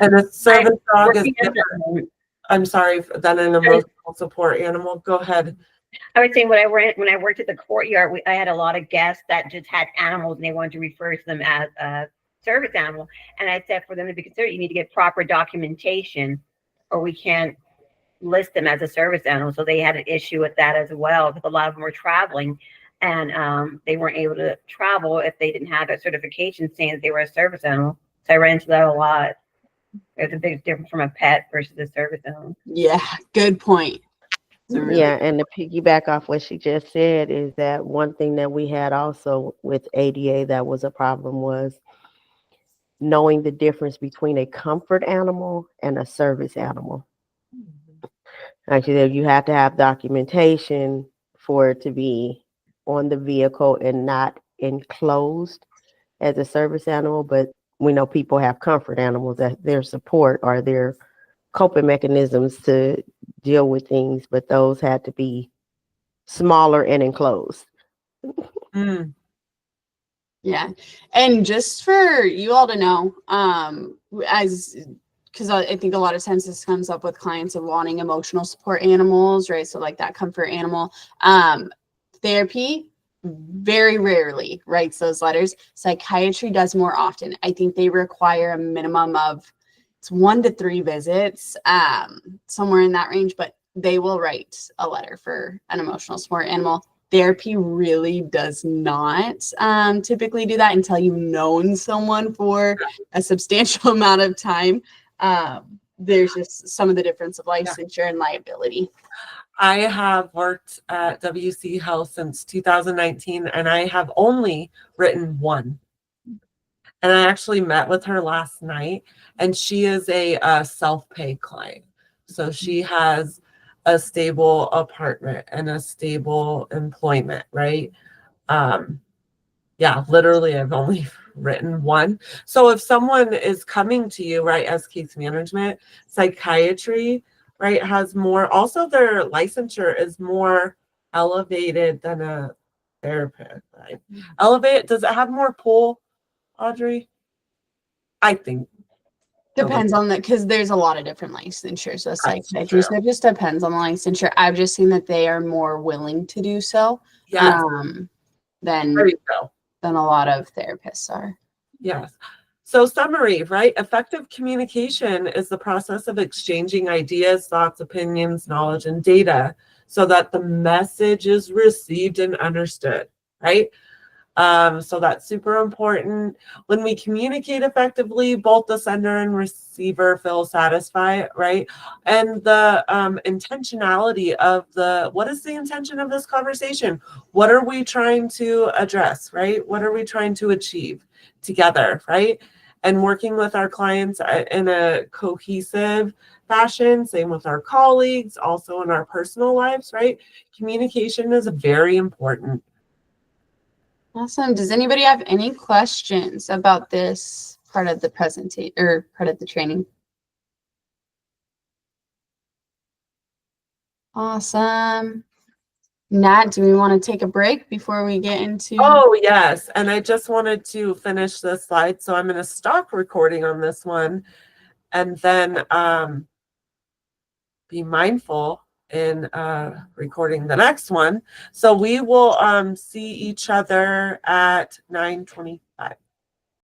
S2: And a service dog is
S7: Working as a-
S2: different. I'm sorry, than an emotional support animal. Go ahead.
S7: I was saying when I worked at the courtyard, I had a lot of guests that just had animals and they wanted to refer to them as a service animal. And I said for them to be considered, you need to get proper documentation or we can't list them as a service animal. So they had an issue with that as well because a lot of them were traveling and they weren't able to travel if they didn't have a certification saying that they were a service animal. So I ran into that a lot. There's a big difference from a pet versus a service animal.
S3: Yeah. Good point.
S5: Yeah, and to piggyback off what she just said is that one thing that we had also with ADA that was a problem was knowing the difference between a comfort animal and a service animal. Actually, you have to have documentation for it to be on the vehicle and not enclosed as a service animal, but we know people have comfort animals that their support or their coping mechanisms to deal with things, but those had to be smaller and enclosed.
S2: Mm.
S3: Yeah. And just for you all to know, because I think a lot of times this comes up with clients of wanting emotional support animals, right? So like that comfort animal. Therapy very rarely writes those letters. Psychiatry does more often. I think they require a minimum of it's 1 to 3 visits, somewhere in that range, but they will write a letter for an emotional support animal. Therapy really does not typically do that until you've known someone for a substantial amount of time. There's just some of the difference of licensure and liability.
S2: I have worked at WC Health since 2019, and I have only written one. And I actually met with her last night, and she is a self-pay client. So she has a stable apartment and a stable employment, right? Yeah, literally, I've only written one. So if someone is coming to you, right, as case management, psychiatry, right, has more, also their licensure is more elevated than a therapist, right? Elevate, does it have more pull, Audrey? I think.
S3: Depends on because there's a lot of different licensures. So
S2: That's
S3: psychiatry, so it just depends on the licensure. I've just seen that they are more willing to do so
S2: Yes,
S3: than
S2: there you go.
S3: a lot of therapists are.
S2: Yes. So summary, right? Effective communication is the process of exchanging ideas, thoughts, opinions, knowledge, and data so that the message is received and understood, right? So that's super important. When we communicate effectively, both the sender and receiver feel satisfied, right? And the intentionality of what is the intention of this conversation? What are we trying to address, right? What are we trying to achieve together, right? And working with our clients in a cohesive fashion, same with our colleagues, also in our personal lives, right? Communication is very important.
S3: Awesome. Does anybody have any questions about this part of the presentation or part of the training? Awesome. Nat, do we want to take a break before we get into?
S2: Oh, yes. And I just wanted to finish this slide. So I'm going to stop recording on this one and then be mindful in recording the next one. So we will see each other at 9:25.